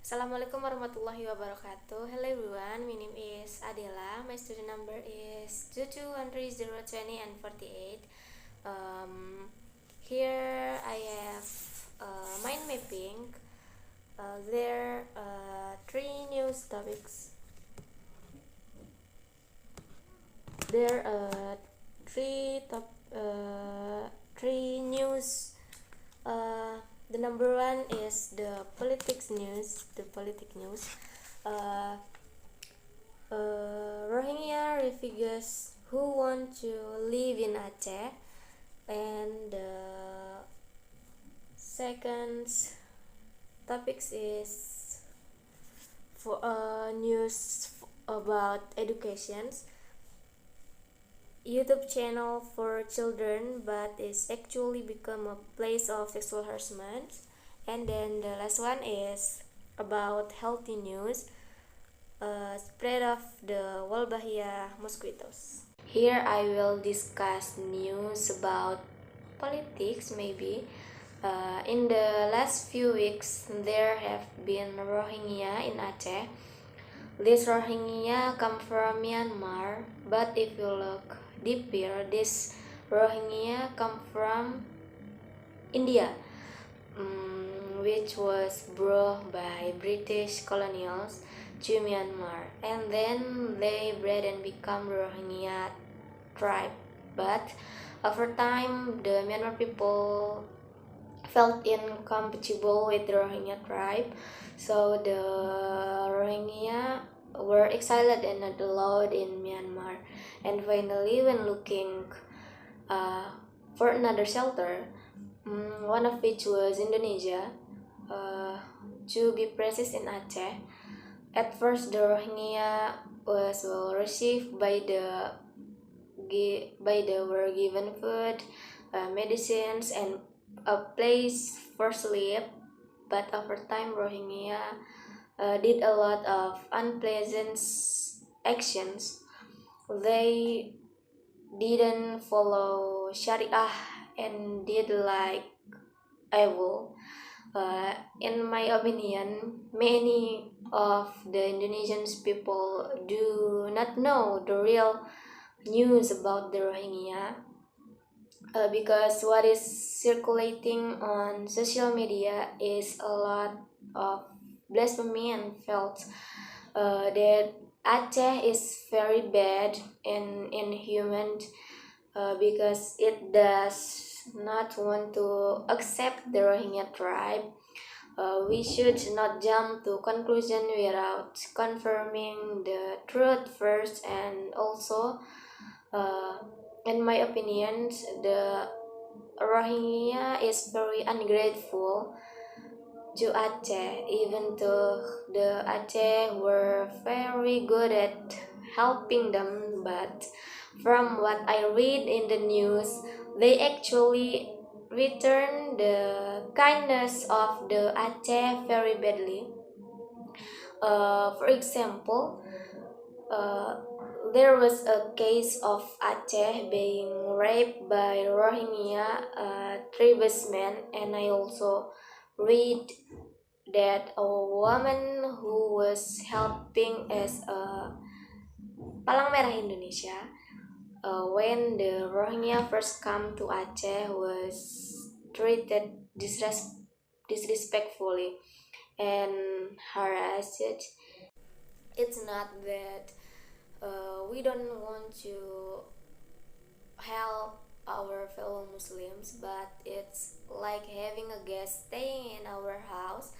Assalamualaikum warahmatullahi wabarakatuh. Hello everyone, my name is Adela. My student number is 2213020 and 48. Here I have mind mapping. There are three news topics. There are three news. The number one is the politics news. The politic news. Uh, Rohingya refugees who want to live in Aceh, and the second topics is for news about educations. YouTube channel for children, but it's actually become a place of sexual harassment. And then the last one is about healthy news, spread of the Wolbachia mosquitoes. Here I will discuss news about politics maybe. In the last few weeks, there have been Rohingya in Aceh. These Rohingya come from Myanmar, but if you look deeper, this Rohingya come from India, which was brought by British colonials to Myanmar, and then they bred and become Rohingya tribe. But over time, the Myanmar people felt incompatible with the Rohingya tribe, so the Rohingya were exiled and not allowed in Myanmar. And finally, when looking for another shelter, one of which was Indonesia, to be precise in Aceh. At first, the Rohingya was well received by the were given food, medicines, and a place for sleep. But over time, Rohingya did a lot of unpleasant actions. They didn't follow Sharia and did like evil. In my opinion, many of the Indonesian people do not know the real news about the Rohingya, because what is circulating on social media is a lot of blasphemy and felt that Aceh is very bad and inhuman, because it does not want to accept the Rohingya tribe. We should not jump to conclusion without confirming the truth first, and also, in my opinion, the Rohingya is very ungrateful to Aceh, even though the Aceh were very good at helping them. But from what I read in the news, they actually return the kindness of the Aceh very badly. For example, there was a case of Aceh being raped by Rohingya tribesmen, and I also read that a woman who was helping as a Palang Merah Indonesia, when the Rohingya first come to Aceh, was treated disrespectfully and harassed. It's not that we don't want to help our fellow Muslims, but it's like having a guest staying in our house,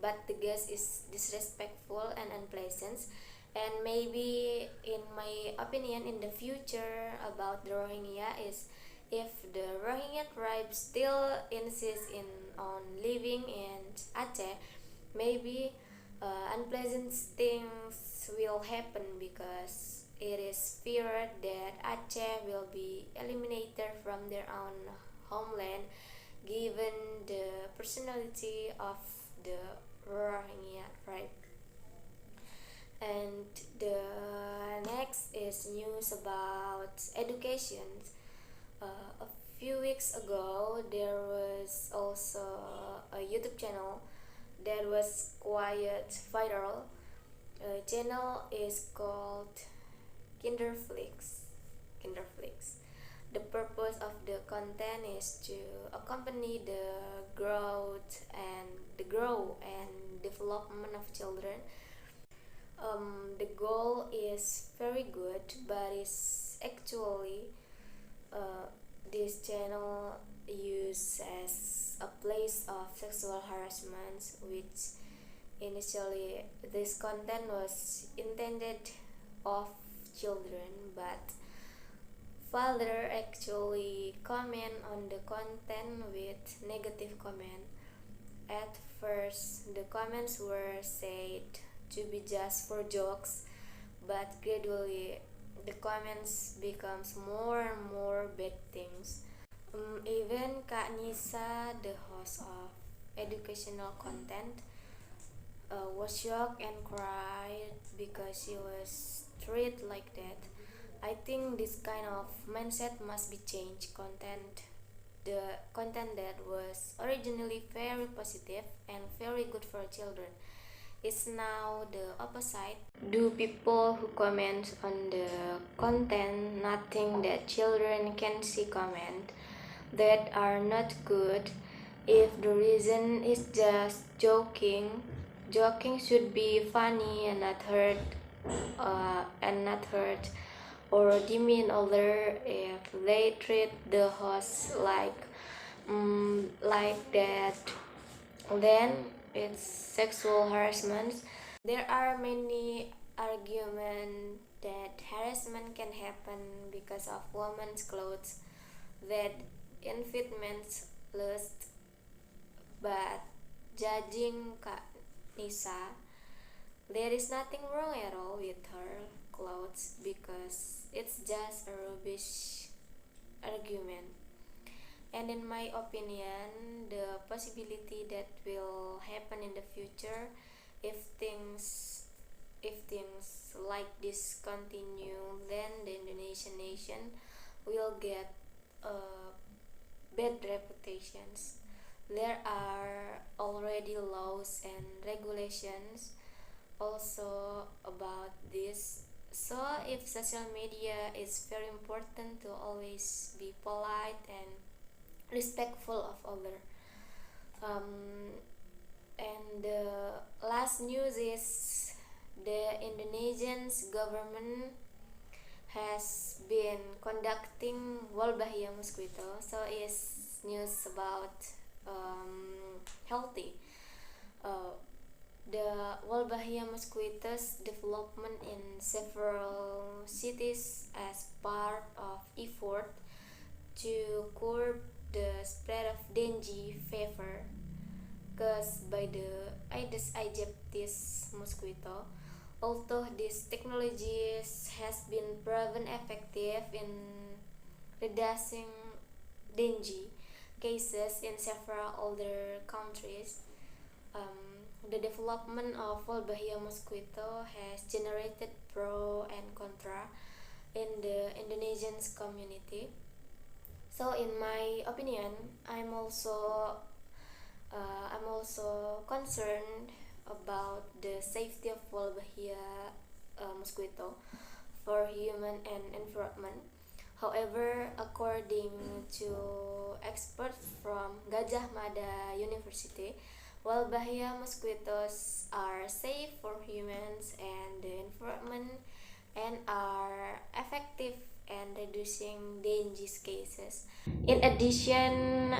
but the guest is disrespectful and unpleasant. And maybe, in my opinion, in the future about the Rohingya is, if the Rohingya tribe still insists in on living in Aceh, maybe unpleasant things will happen, because it is feared that Aceh will be eliminated from their own homeland, given the personality of the Rohingya tribe. And the next is news about education. A few weeks ago, there was also a YouTube channel that was quite viral. Channel is called Kinderflix. Kinderflix. The purpose of the content is to accompany the grow and development of children. The goal is very good, but it's actually uh, this channel used as a place of sexual harassment, which initially this content was intended of children, but father actually comment on the content with negative comment. At first, the comments were said to be just for jokes, but gradually the comments becomes more and more bad things. Even Kak Nisa, the host of educational content, was shocked and cried because she was treated like that. I think this kind of mindset must be changed. The content that was originally very positive and very good for children is now the opposite. Do people who comment on the content nothing that children can see comment that are not good? If the reason is just joking should be funny and not hurt or demean other. If they treat the host like that, then it's sexual harassment. There are many arguments that harassment can happen because of women's clothes that invite men's lust, but judging Kak Nisa, there is nothing wrong at all with her clothes because it's just a rubbish argument. And in my opinion, the possibility that will happen in the future, if things like this continue, then the Indonesian nation will get bad reputations. There are already laws and regulations also about this. So if social media is very important to always be polite and respectful of other. And the last news is the Indonesian government has been conducting Wolbachia mosquito. So it's news about healthy. The Wolbachia mosquitoes development in several cities as part of effort to curb the spread of dengue fever caused by the Aedes aegypti mosquito. Although this technology has been proven effective in reducing dengue cases in several other countries, the development of Wolbachia mosquito has generated pro and contra in the Indonesian community. So, in my opinion, I'm also concerned about the safety of Wolbachia mosquito for human and environment. However, according to experts from Gajah Mada University, Wolbachia mosquitoes are safe for humans and the environment and are effective in reducing dengue cases. In addition,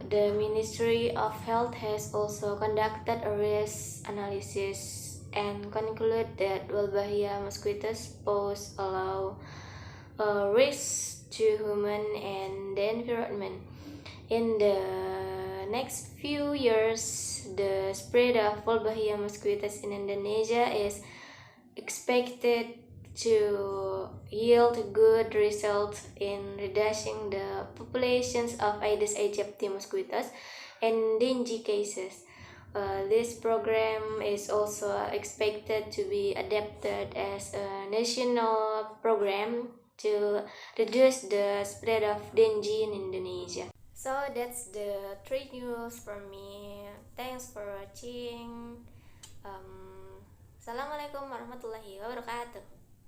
the Ministry of Health has also conducted a risk analysis and concluded that Wolbachia mosquitoes pose a low risk to human and the environment. In the next few years, the spread of Wolbachia mosquitoes in Indonesia is expected to yield good results in reducing the populations of Aedes aegypti mosquitoes and dengue cases. This program is also expected to be adapted as a national program to reduce the spread of dengue in Indonesia. So that's the three news from me. Thanks for watching. um, Assalamualaikum warahmatullahi wabarakatuh.